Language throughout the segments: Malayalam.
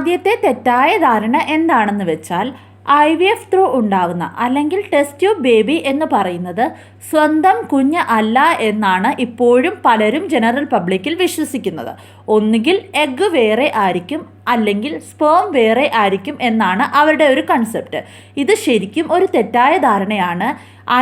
ആദ്യത്തെ തെറ്റായ ധാരണ എന്താണെന്ന് വെച്ചാൽ IVF ത്രൂ ഉണ്ടാകുന്ന അല്ലെങ്കിൽ ടെസ്റ്റ് ട്യൂബ് ബേബി എന്ന് പറയുന്നത് സ്വന്തം കുഞ്ഞ് അല്ല എന്നാണ് ഇപ്പോഴും പലരും ജനറൽ പബ്ലിക്കിൽ വിശ്വസിക്കുന്നത്. ഒന്നുകിൽ എഗ്ഗ് വേറെ ആയിരിക്കും അല്ലെങ്കിൽ സ്പേം വേറെ ആയിരിക്കും എന്നാണ് അവരുടെ ഒരു കൺസെപ്റ്റ്. ഇത് ശരിക്കും ഒരു തെറ്റായ ധാരണയാണ്.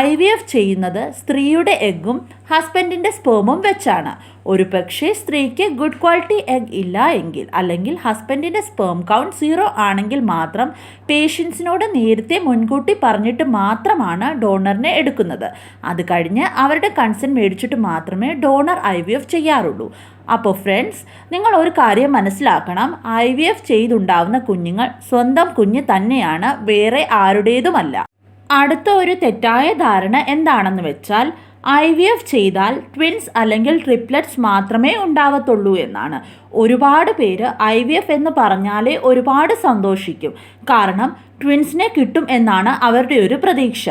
IVF ചെയ്യുന്നത് സ്ത്രീയുടെ എഗ്ഗും ഹസ്ബൻഡിൻ്റെ സ്പേമും വെച്ചാണ്. ഒരു പക്ഷേ സ്ത്രീക്ക് ഗുഡ് ക്വാളിറ്റി എഗ് ഇല്ല എങ്കിൽ അല്ലെങ്കിൽ ഹസ്ബൻഡിൻ്റെ സ്പേം കൗണ്ട് 0 ആണെങ്കിൽ മാത്രം പേഷ്യൻസിനോട് നേരത്തെ മുൻകൂട്ടി പറഞ്ഞിട്ട് മാത്രമാണ് ഡോണറിനെ എടുക്കുന്നത്. അത് കഴിഞ്ഞ് അവരുടെ കൺസെൻറ്റ് മേടിച്ചിട്ട് മാത്രമേ ഡോണർ IVF ചെയ്യാറുള്ളൂ. അപ്പോൾ ഫ്രണ്ട്സ്, നിങ്ങൾ ഒരു കാര്യം മനസ്സിലാക്കണം. IVF ചെയ്തുണ്ടാവുന്ന കുഞ്ഞുങ്ങൾ സ്വന്തം കുഞ്ഞ് തന്നെയാണ്, വേറെ ആരുടേതുമല്ല. അടുത്ത ഒരു തെറ്റായ ധാരണ എന്താണെന്ന് വെച്ചാൽ IVF ചെയ്താൽ ട്വിൻസ് അല്ലെങ്കിൽ ട്രിപ്ലറ്റ്സ് മാത്രമേ ഉണ്ടാവത്തുള്ളൂ എന്നാണ്. ഒരുപാട് പേര് IVF എന്ന് പറഞ്ഞാലേ ഒരുപാട് സന്തോഷിക്കും. കാരണം ട്വിൻസിനെ കിട്ടും എന്നാണ് അവരുടെ ഒരു പ്രതീക്ഷ.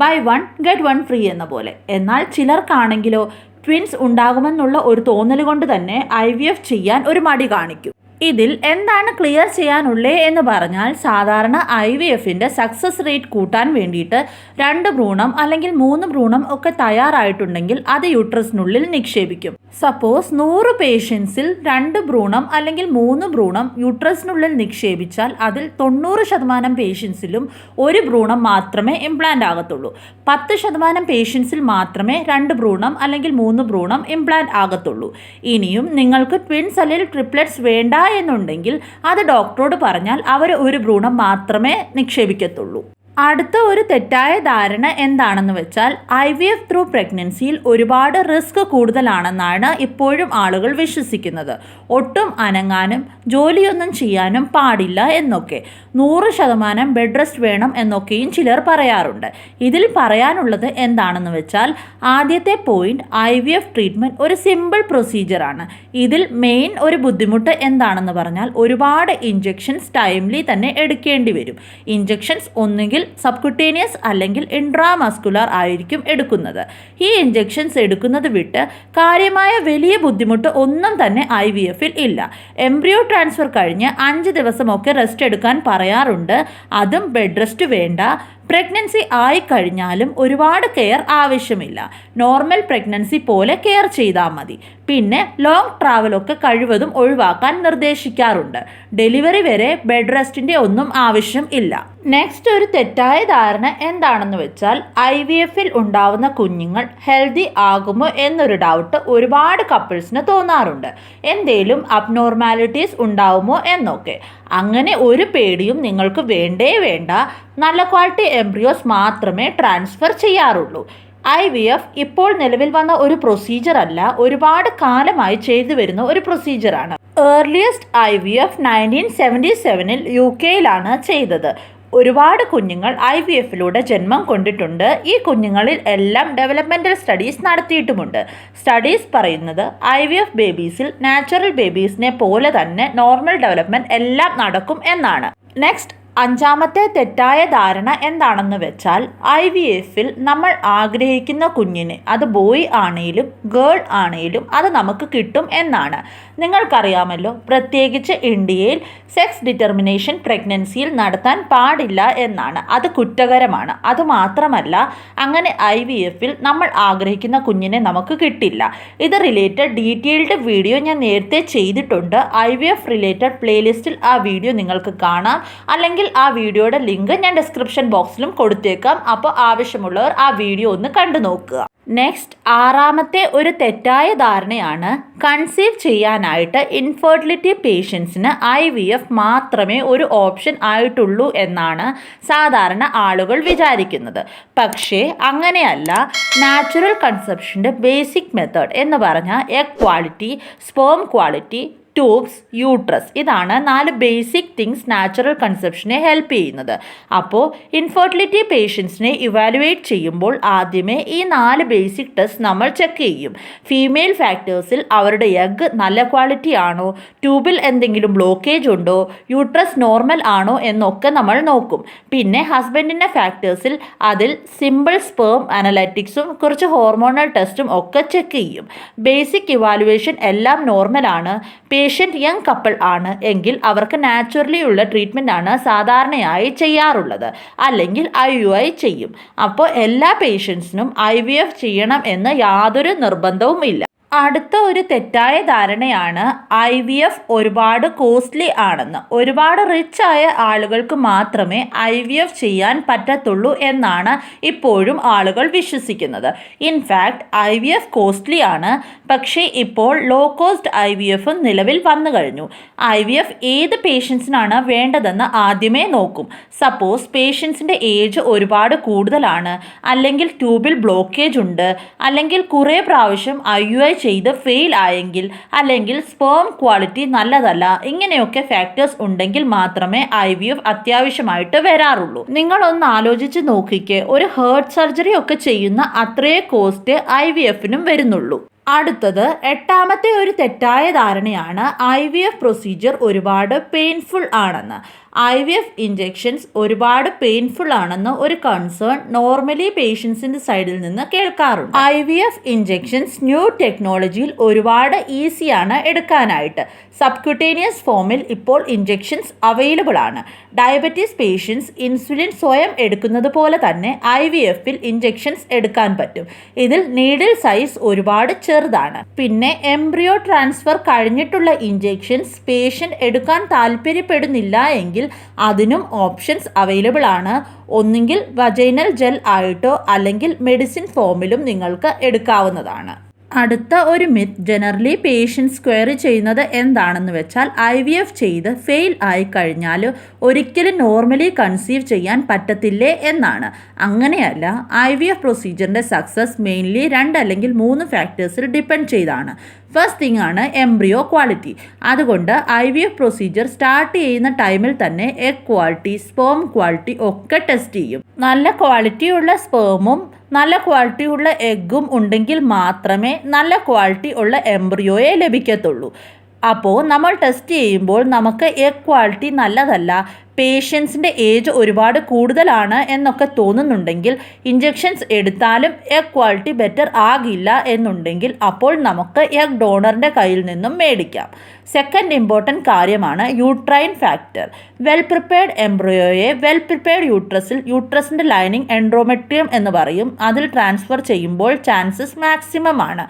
ബൈ 1 get 1 ഫ്രീ എന്ന പോലെ. എന്നാൽ ചിലർക്കാണെങ്കിലോ ട്വിൻസ് ഉണ്ടാകുമെന്നുള്ള ഒരു തോന്നൽ കൊണ്ട് തന്നെ IVF ചെയ്യാൻ ഒരു മടി കാണിക്കും. ഇതിൽ എന്താണ് ക്ലിയർ ചെയ്യാനുള്ളത് എന്ന് പറഞ്ഞാൽ, സാധാരണ IVFൻ്റെ സക്സസ് റേറ്റ് കൂട്ടാൻ വേണ്ടിയിട്ട് 2 ഭ്രൂണം അല്ലെങ്കിൽ 3 ഭ്രൂണം ഒക്കെ തയ്യാറായിട്ടുണ്ടെങ്കിൽ അത് യൂട്രസിനുള്ളിൽ നിക്ഷേപിക്കും. സപ്പോസ് 100 പേഷ്യൻസിൽ 2 ഭ്രൂണം അല്ലെങ്കിൽ 3 ഭ്രൂണം യൂട്രസിനുള്ളിൽ നിക്ഷേപിച്ചാൽ അതിൽ 90% പേഷ്യൻസിലും 1 ഭ്രൂണം മാത്രമേ ഇംപ്ലാന്റ് ആകത്തുള്ളൂ. 10% പേഷ്യൻസിൽ മാത്രമേ 2 ഭ്രൂണം അല്ലെങ്കിൽ 3 ഭ്രൂണം ഇംപ്ലാന്റ് ആകത്തുള്ളൂ. ഇനിയും നിങ്ങൾക്ക് ട്വിൻസ് അല്ലെങ്കിൽ ട്രിപ്ലറ്റ്സ് വേണ്ട എന്നുണ്ടെങ്കിൽ അത് ഡോക്ടറോട് പറഞ്ഞാൽ അവർ 1 ഭ്രൂണം മാത്രമേ നിക്ഷേപിക്കത്തുള്ളൂ. അടുത്ത ഒരു തെറ്റായ ധാരണ എന്താണെന്ന് വെച്ചാൽ IVF ത്രൂ പ്രഗ്നൻസിയിൽ ഒരുപാട് റിസ്ക് കൂടുതലാണെന്നാണ് ഇപ്പോഴും ആളുകൾ വിശ്വസിക്കുന്നത്. ഒട്ടും അനങ്ങാനും ജോലിയൊന്നും ചെയ്യാനും പാടില്ല എന്നൊക്കെ. 100% ബെഡ് റെസ്റ്റ് വേണം എന്നൊക്കെയും ചിലർ പറയാറുണ്ട്. ഇതിൽ പറയാനുള്ളത് എന്താണെന്ന് വെച്ചാൽ, ആദ്യത്തെ പോയിന്റ്, IVF ട്രീറ്റ്മെൻറ്റ് ഒരു സിമ്പിൾ പ്രൊസീജിയറാണ്. ഇതിൽ മെയിൻ ഒരു ബുദ്ധിമുട്ട് എന്താണെന്ന് പറഞ്ഞാൽ ഒരുപാട് ഇഞ്ചെക്ഷൻസ് ടൈംലി തന്നെ എടുക്കേണ്ടി വരും. ഇഞ്ചെക്ഷൻസ് ഒന്നുകിൽ സബ്കുട്ടേനിയസ് അല്ലെങ്കിൽ ഇൻട്രാമസ്കുലർ ആയിരിക്കും എടുക്കുന്നത്. ഈ ഇഞ്ചെക്ഷൻസ് എടുക്കുന്നത് വിട്ട് കാര്യമായ വലിയ ബുദ്ധിമുട്ട് ഒന്നും തന്നെ IVFൽ ഇല്ല. എംബ്രിയോ ട്രാൻസ്ഫർ കഴിഞ്ഞ് 5 ദിവസമൊക്കെ റെസ്റ്റ് എടുക്കാൻ പറയാറുണ്ട്. അതും ബെഡ് റെസ്റ്റ് വേണ്ട. പ്രഗ്നൻസി ആയിക്കഴിഞ്ഞാലും ഒരുപാട് കെയർ ആവശ്യമില്ല. നോർമൽ പ്രഗ്നൻസി പോലെ കെയർ ചെയ്താൽ മതി. പിന്നെ ലോങ് ട്രാവലൊക്കെ കഴിവതും ഒഴിവാക്കാൻ നിർദ്ദേശിക്കാറുണ്ട്. ഡെലിവറി വരെ ബെഡ് റെസ്റ്റിൻ്റെ ഒന്നും ആവശ്യം ഇല്ല. നെക്സ്റ്റ് ഒരു തെറ്റായ ധാരണ എന്താണെന്ന് വെച്ചാൽ IVFൽ ഉണ്ടാവുന്ന കുഞ്ഞുങ്ങൾ ഹെൽത്തി ആകുമോ എന്നൊരു ഡൗട്ട് ഒരുപാട് കപ്പിൾസിന് തോന്നാറുണ്ട്. എന്തേലും അബ്നോർമാലിറ്റീസ് ഉണ്ടാവുമോ എന്നൊക്കെ. അങ്ങനെ ഒരു പേടിയും നിങ്ങൾക്ക് വേണ്ടേ വേണ്ട. നല്ല ക്വാളിറ്റി എംബ്രിയോസ് മാത്രമേ ട്രാൻസ്ഫർ ചെയ്യാറുള്ളൂ. IVF ഇപ്പോൾ നിലവിൽ വന്ന ഒരു പ്രൊസീജിയർ അല്ല, ഒരുപാട് കാലമായി ചെയ്തു വരുന്ന ഒരു പ്രൊസീജിയറാണ്. ഏർലിയസ്റ്റ് IVF 1977 UK ചെയ്തത്. ഒരുപാട് കുഞ്ഞുങ്ങൾ IVFലൂടെ ജന്മം കൊണ്ടിട്ടുണ്ട്. ഈ കുഞ്ഞുങ്ങളിൽ എല്ലാം ഡെവലപ്മെൻ്റൽ സ്റ്റഡീസ് നടത്തിയിട്ടുമുണ്ട്. സ്റ്റഡീസ് പറയുന്നത് IVF ബേബീസിൽ നാച്ചുറൽ ബേബീസിനെ പോലെ തന്നെ നോർമൽ ഡെവലപ്മെൻറ്റ് എല്ലാം നടക്കും എന്നാണ്. നെക്സ്റ്റ്, 5ാമത്തെ തെറ്റായ ധാരണ എന്താണെന്ന് വെച്ചാൽ IVFൽ നമ്മൾ ആഗ്രഹിക്കുന്ന കുഞ്ഞിനെ, അത് ബോയ് ആണേലും ഗേൾ ആണേലും അത് നമുക്ക് കിട്ടും എന്നാണ്. നിങ്ങൾക്കറിയാമല്ലോ, പ്രത്യേകിച്ച് ഇന്ത്യയിൽ സെക്സ് ഡിറ്റർമിനേഷൻ പ്രഗ്നൻസിയിൽ നടത്താൻ പാടില്ല എന്നാണ്. അത് കുറ്റകരമാണ്. അതുമാത്രമല്ല, അങ്ങനെ IVFൽ നമ്മൾ ആഗ്രഹിക്കുന്ന കുഞ്ഞിനെ നമുക്ക് കിട്ടില്ല. ഇത് റിലേറ്റഡ് ഡീറ്റെയിൽഡ് വീഡിയോ ഞാൻ നേരത്തെ ചെയ്തിട്ടുണ്ട്. IVF റിലേറ്റഡ് പ്ലേലിസ്റ്റിൽ ആ വീഡിയോ നിങ്ങൾക്ക് കാണാം. അല്ലെങ്കിൽ ആ വീഡിയോയുടെ ലിങ്ക് ഞാൻ ഡിസ്ക്രിപ്ഷൻ ബോക്സിലും കൊടുത്തേക്കാം. അപ്പോൾ ആവശ്യമുള്ളവർ ആ വീഡിയോ ഒന്ന് കണ്ടു നോക്കുക. നെക്സ്റ്റ്, 6ാമത്തെ ഒരു തെറ്റായ ധാരണയാണ് കൺസീവ് ചെയ്യാനായിട്ട് ഇൻഫെർട്ടിലിറ്റി പേഷ്യൻസിന് IVF മാത്രമേ ഒരു ഓപ്ഷൻ ആയിട്ടുള്ളൂ എന്നാണ് സാധാരണ ആളുകൾ വിചാരിക്കുന്നത്. പക്ഷേ അങ്ങനെയല്ല. നാച്ചുറൽ കൺസെപ്ഷൻ്റെ ബേസിക് മെത്തേഡ് എന്ന് പറഞ്ഞാൽ egg quality, sperm quality, tubes, uterus, ഇതാണ് 4 ബേസിക് തിങ്സ് നാച്ചുറൽ കൺസെപ്ഷനെ ഹെൽപ്പ് ചെയ്യുന്നത്. അപ്പോൾ ഇൻഫെർട്ടിലിറ്റി പേഷ്യൻസിനെ ഇവാലുവേറ്റ് ചെയ്യുമ്പോൾ ആദ്യമേ ഈ 4 ബേസിക് ടെസ്റ്റ് നമ്മൾ ചെക്ക് ചെയ്യും. ഫീമെയിൽ ഫാക്ടേഴ്സിൽ അവരുടെ എഗ് നല്ല ക്വാളിറ്റി ആണോ, ട്യൂബിൽ എന്തെങ്കിലും ബ്ലോക്കേജ് ഉണ്ടോ, യൂട്രസ് നോർമൽ ആണോ എന്നൊക്കെ നമ്മൾ നോക്കും. പിന്നെ ഹസ്ബൻഡിൻ്റെ ഫാക്ടേഴ്സിൽ അതിൽ സിമ്പിൾ സ്പേം അനലറ്റിക്സും കുറച്ച് ഹോർമോണൽ ടെസ്റ്റും ഒക്കെ ചെക്ക് ചെയ്യും. ബേസിക് ഇവാലുവേഷൻ എല്ലാം നോർമലാണ്. പേഷ്യൻ്റ് യങ് കപ്പിൾ ആണ് എങ്കിൽ അവർക്ക് നാച്ചുറലി ഉള്ള ട്രീറ്റ്മെൻ്റ് ആണ് സാധാരണയായി ചെയ്യാറുള്ളത്, അല്ലെങ്കിൽ IUI ചെയ്യും. അപ്പോൾ എല്ലാ പേഷ്യൻസിനും IVF ചെയ്യണം എന്ന് യാതൊരു നിർബന്ധവും ഇല്ല. അടുത്ത ഒരു തെറ്റായ ധാരണയാണ് IVF ഒരുപാട് കോസ്റ്റ്ലി ആണെന്ന്. ഒരുപാട് റിച്ച് ആയ ആളുകൾക്ക് മാത്രമേ IVF ചെയ്യാൻ പറ്റത്തുള്ളൂ എന്നാണ് ഇപ്പോഴും ആളുകൾ വിശ്വസിക്കുന്നത്. ഇൻഫാക്ട് IVF കോസ്റ്റ്ലി ആണ്, പക്ഷേ ഇപ്പോൾ ലോ കോസ്റ്റ് IVFും നിലവിൽ വന്നു കഴിഞ്ഞു. IVF ഏത് പേഷ്യൻസിനാണ് വേണ്ടതെന്ന് ആദ്യമേ നോക്കും. സപ്പോസ് പേഷ്യൻസിൻ്റെ ഏജ് ഒരുപാട് കൂടുതലാണ്, അല്ലെങ്കിൽ ട്യൂബിൽ ബ്ലോക്കേജ് ഉണ്ട്, അല്ലെങ്കിൽ കുറേ പ്രാവശ്യം IUI ചെയ്ത് ഫെയിൽ ആയെങ്കിൽ, അല്ലെങ്കിൽ സ്പേം ക്വാളിറ്റി നല്ലതല്ല, ഇങ്ങനെയൊക്കെ ഫാക്ടേഴ്സ് ഉണ്ടെങ്കിൽ മാത്രമേ IVF അത്യാവശ്യമായിട്ട് വരാറുള്ളൂ. നിങ്ങളൊന്ന് ആലോചിച്ച് നോക്കിക്കേ, ഒരു ഹേർട്ട് സർജറി ഒക്കെ ചെയ്യുന്ന അത്രയേ കോസ്റ്റ് IVFനും വരുന്നുള്ളൂ. അടുത്തത് എട്ടാമത്തെ ഒരു തെറ്റായ ധാരണയാണ് IVF പ്രൊസീജിയർ ഒരുപാട് പെയിൻഫുൾ ആണെന്ന്. IVF ഇഞ്ചെക്ഷൻസ് ഒരുപാട് പെയിൻഫുൾ ആണെന്ന് ഒരു കൺസേൺ നോർമലി പേഷ്യൻസിൻ്റെ സൈഡിൽ നിന്ന് കേൾക്കാറുണ്ട്. IVF ഇഞ്ചെക്ഷൻസ് ന്യൂ ടെക്നോളജിയിൽ ഒരുപാട് ഈസിയാണ് എടുക്കാനായിട്ട്. സബ്ക്യൂട്ടേനിയസ് ഫോമിൽ ഇപ്പോൾ ഇഞ്ചെക്ഷൻസ് അവൈലബിൾ ആണ്. ഡയബറ്റീസ് പേഷ്യൻസ് ഇൻസുലിൻ സ്വയം എടുക്കുന്നത് പോലെ തന്നെ IVFൽ ഇഞ്ചെക്ഷൻസ് എടുക്കാൻ പറ്റും. ഇതിൽ നീഡിൽ സൈസ് ഒരുപാട് ചെറുതാണ്. പിന്നെ എംബ്രിയോ ട്രാൻസ്ഫർ കഴിഞ്ഞിട്ടുള്ള ഇഞ്ചെക്ഷൻസ് പേഷ്യൻ്റ് എടുക്കാൻ താല്പര്യപ്പെടുന്നില്ല എങ്കിൽ അതിനും ഓപ്ഷൻസ് അവൈലബിൾ ആണ്. ഒന്നുകിൽ വജൈനൽ ജെൽ ആയിട്ടോ അല്ലെങ്കിൽ മെഡിസിൻ ഫോമിലും നിങ്ങൾക്ക് എടുക്കാവുന്നതാണ്. അടുത്ത ഒരു മിത്ത് ജനറലി പേഷ്യൻസ് ക്വയറി ചെയ്യുന്നത് എന്താണെന്ന് വെച്ചാൽ IVF ചെയ്ത് ഫെയിൽ ആയി കഴിഞ്ഞാൽ ഒരിക്കലും നോർമലി കൺസീവ് ചെയ്യാൻ പറ്റത്തില്ലേ എന്നാണ്. അങ്ങനെയല്ല. IVF പ്രൊസീജിയറിൻ്റെ സക്സസ് മെയിൻലി 2 അല്ലെങ്കിൽ 3 ഫാക്ടേഴ്സിൽ ഡിപ്പെൻഡ് ചെയ്താണ്. ഫസ്റ്റ് തിങ് ആണ് എംബ്രിയോ ക്വാളിറ്റി. അതുകൊണ്ട് IVF പ്രൊസീജിയർ സ്റ്റാർട്ട് ചെയ്യുന്ന ടൈമിൽ തന്നെ എഗ് ക്വാളിറ്റി, സ്പേം ക്വാളിറ്റി ഒക്കെ ടെസ്റ്റ് ചെയ്യും. നല്ല ക്വാളിറ്റിയുള്ള സ്പേമും നല്ല ക്വാളിറ്റി ഉള്ള എഗ്ഗും ഉണ്ടെങ്കിൽ മാത്രമേ നല്ല ക്വാളിറ്റി ഉള്ള എംബ്രിയോയെ ലഭിക്കത്തുള്ളൂ. അപ്പോൾ നമ്മൾ ടെസ്റ്റ് ചെയ്യുമ്പോൾ നമുക്ക് എഗ് ക്വാളിറ്റി നല്ലതല്ല, പേഷ്യൻസിൻ്റെ ഏജ് ഒരുപാട് കൂടുതലാണ് എന്നൊക്കെ തോന്നുന്നുണ്ടെങ്കിൽ, ഇഞ്ചെക്ഷൻസ് എടുത്താലും എഗ് ക്വാളിറ്റി ബെറ്റർ ആകില്ല എന്നുണ്ടെങ്കിൽ, അപ്പോൾ നമുക്ക് എഗ് ഡോണറിൻ്റെ കയ്യിൽ നിന്നും മേടിക്കാം. സെക്കൻഡ് ഇമ്പോർട്ടൻറ്റ് കാര്യമാണ് യൂട്രൈൻ ഫാക്ടർ. വെൽ പ്രിപ്പയർഡ് എംബ്രിയോയെ വെൽ പ്രിപ്പയർഡ് യൂട്രസിൻ്റെ ലൈനിങ് എൻഡോമെട്രിയം എന്ന് പറയും, അതിൽ ട്രാൻസ്ഫർ ചെയ്യുമ്പോൾ ചാൻസസ് മാക്സിമം ആണ്.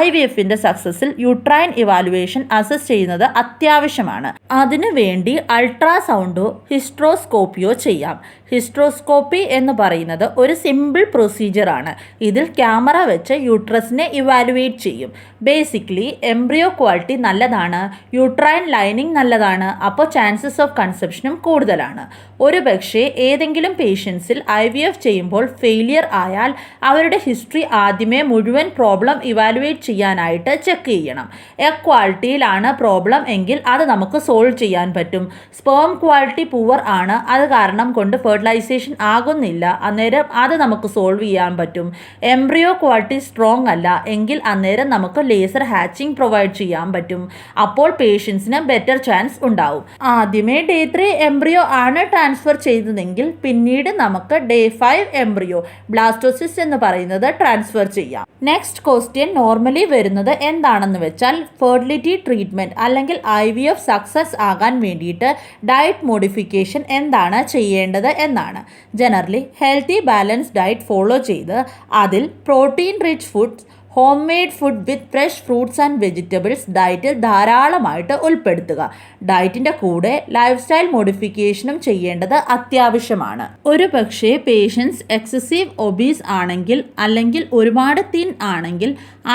IVFൻ്റെ സക്സസിൽ യൂട്രൈൻ ഇവാലുവേഷൻ അസസ് ചെയ്യുന്നത് അത്യാവശ്യമാണ്. അതിനു വേണ്ടി അൾട്രാസൗണ്ടോ ഹിസ്ട്രോസ്കോപ്പിയോ ചെയ്യാം. ഹിസ്ട്രോസ്കോപ്പി എന്ന് പറയുന്നത് ഒരു സിമ്പിൾ പ്രൊസീജിയറാണ്. ഇതിൽ ക്യാമറ വെച്ച് യൂട്രസിനെ ഇവാലുവേറ്റ് ചെയ്യും. ബേസിക്കലി എംബ്രിയോ ക്വാളിറ്റി നല്ലതാണ്, യൂട്രൈൻ ലൈനിങ് നല്ലതാണ്, അപ്പോൾ ചാൻസസ് ഓഫ് കൺസെപ്ഷനും കൂടുതലാണ്. ഒരു പക്ഷേ ഏതെങ്കിലും പേഷ്യൻസിൽ IVF ചെയ്യുമ്പോൾ ഫെയിലിയർ ആയാൽ അവരുടെ ഹിസ്റ്ററി ആദ്യമേ മുഴുവൻ പ്രോബ്ലം ഇവാലുവേറ്റ് ചെയ്യാനായിട്ട് ചെക്ക് ചെയ്യണം. എഗ് ക്വാളിറ്റിയിലാണ് പ്രോബ്ലം എങ്കിൽ അത് നമുക്ക് സോൾവ് ചെയ്യാൻ പറ്റും. സ്പേം ക്വാളിറ്റി പുവർ ആണ്, അത് കാരണം കൊണ്ട് ഫെർട്ടിലൈസേഷൻ ആകുന്നില്ല, അന്നേരം അത് നമുക്ക് സോൾവ് ചെയ്യാൻ പറ്റും. എംബ്രിയോ ക്വാളിറ്റി സ്ട്രോങ് അല്ല എങ്കിൽ അന്നേരം നമുക്ക് ലേസർ ഹാച്ചിങ് പ്രൊവൈഡ് ചെയ്യാൻ പറ്റും. അപ്പോൾ പേഷ്യൻസിന് ബെറ്റർ ചാൻസ് ഉണ്ടാവും. ആദ്യമേ Day 3 എംബ്രിയോ ആണ് ട്രാൻസ്ഫർ ചെയ്തതെങ്കിൽ പിന്നീട് നമുക്ക് Day 5 എംബ്രിയോ ബ്ലാസ്റ്റോസിസ് എന്ന് പറയുന്നത് ട്രാൻസ്ഫർ ചെയ്യാം. നെക്സ്റ്റ് ക്വസ്റ്റ്യൻ നോർമലി വരുന്നത് എന്താണെന്ന് വെച്ചാൽ ഫെർട്ടിലിറ്റി ട്രീറ്റ്മെൻറ്റ് അല്ലെങ്കിൽ IVF സക്സസ് ആകാൻ വേണ്ടിയിട്ട് ഡയറ്റ് മോഡിഫിക്കേഷൻ എന്താണ് ചെയ്യേണ്ടത് എന്നാണ്. Generally healthy balance diet follow ചെയ്ത് അതിൽ protein rich foods, home made food with fresh fruits and vegetables ഡയറ്റിൽ ധാരാളമായിട്ട് ഉൾപ്പെടുത്തുക. ഡയറ്റിൻ്റെ കൂടെ ലൈഫ് സ്റ്റൈൽ മോഡിഫിക്കേഷനും ചെയ്യേണ്ടത് അത്യാവശ്യമാണ്. ഒരു പക്ഷേ പേഷ്യൻസ് എക്സസീവ് ഒബീസ് ആണെങ്കിൽ അല്ലെങ്കിൽ ഒരുപാട് തിൻ ആണെങ്കിൽ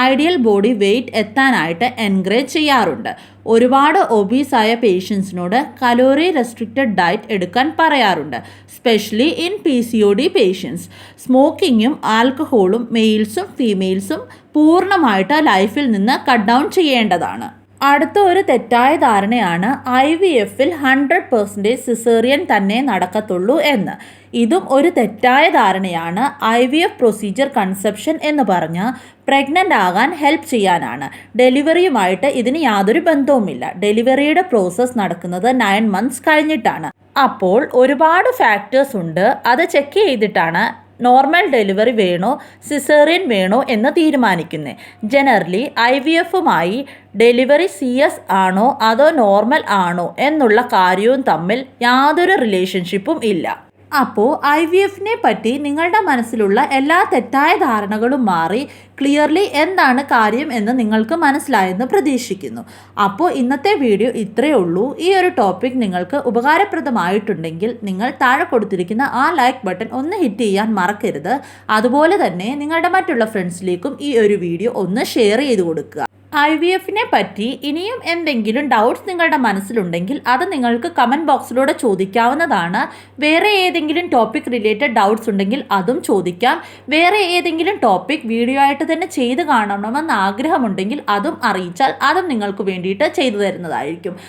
ഐഡിയൽ ബോഡി വെയ്റ്റ് എത്താനായിട്ട് എൻകറേജ് ചെയ്യാറുണ്ട്. ഒരുപാട് ഒബീസായ പേഷ്യൻസിനോട് കലോറി റെസ്ട്രിക്റ്റഡ് ഡയറ്റ് എടുക്കാൻ പറയാറുണ്ട്, സ്പെഷ്യലി ഇൻ PCOD പേഷ്യൻസ്. സ്മോക്കിങ്ങും ആൽക്കഹോളും മെയിൽസും ഫീമെയിൽസും പൂർണ്ണമായിട്ട് ലൈഫിൽ നിന്ന് കട്ട് ഡൗൺ ചെയ്യേണ്ടതാണ്. അടുത്ത ഒരു തെറ്റായ ധാരണയാണ് IVFൽ 100% സിസേറിയൻ തന്നെ നടക്കത്തുള്ളൂ എന്ന്. ഇതും ഒരു തെറ്റായ ധാരണയാണ്. IVF പ്രൊസീജിയർ കൺസെപ്ഷൻ എന്ന് പറഞ്ഞാൽ പ്രഗ്നൻ്റ് ആകാൻ ഹെൽപ്പ് ചെയ്യാനാണ്. ഡെലിവറിയുമായിട്ട് ഇതിന് യാതൊരു ബന്ധവുമില്ല. ഡെലിവറിയുടെ പ്രോസസ്സ് നടക്കുന്നത് 9 months കഴിഞ്ഞിട്ടാണ്. അപ്പോൾ ഒരുപാട് ഫാക്ടേഴ്സ് ഉണ്ട്, അത് ചെക്ക് ചെയ്തിട്ടാണ് നോർമൽ ഡെലിവറി വേണോ സിസേറിയൻ വേണോ എന്ന് തീരുമാനിക്കുന്നത്. ജനറലി IVFുമായി ഡെലിവറി CS ആണോ അതോ നോർമൽ ആണോ എന്നുള്ള കാര്യവും തമ്മിൽ യാതൊരു റിലേഷൻഷിപ്പും ഇല്ല. അപ്പോൾ IVFനെ പറ്റി നിങ്ങളുടെ മനസ്സിലുള്ള എല്ലാ തെറ്റായ ധാരണകളും മാറി ക്ലിയർലി എന്താണ് കാര്യം എന്ന് നിങ്ങൾക്ക് മനസ്സിലായെന്ന് പ്രതീക്ഷിക്കുന്നു. അപ്പോൾ ഇന്നത്തെ വീഡിയോ ഇത്രയേ ഉള്ളൂ. ഈ ഒരു ടോപ്പിക് നിങ്ങൾക്ക് ഉപകാരപ്രദമായിട്ടുണ്ടെങ്കിൽ നിങ്ങൾ താഴെ കൊടുത്തിരിക്കുന്ന ആ ലൈക്ക് ബട്ടൺ ഒന്ന് ഹിറ്റ് ചെയ്യാൻ മറക്കരുത്. അതുപോലെ തന്നെ നിങ്ങളുടെ മറ്റുള്ള ഫ്രണ്ട്സിലേക്കും ഈ ഒരു വീഡിയോ ഒന്ന് ഷെയർ ചെയ്ത് കൊടുക്കുക. IVFനെ പറ്റി ഇനിയും എന്തെങ്കിലും ഡൗട്ട്സ് നിങ്ങളുടെ മനസ്സിലുണ്ടെങ്കിൽ അത് നിങ്ങൾക്ക് കമൻറ്റ് ബോക്സിലൂടെ ചോദിക്കാവുന്നതാണ്. വേറെ ഏതെങ്കിലും ടോപ്പിക് റിലേറ്റഡ് ഡൗട്ട്സ് ഉണ്ടെങ്കിൽ അതും ചോദിക്കാം. വേറെ ഏതെങ്കിലും ടോപ്പിക് വീഡിയോ ആയിട്ട് തന്നെ ചെയ്ത് കാണണമെന്ന് ആഗ്രഹമുണ്ടെങ്കിൽ അതും അറിയിച്ചാൽ അതും നിങ്ങൾക്ക് വേണ്ടിയിട്ട് ചെയ്തു തരുന്നതായിരിക്കും.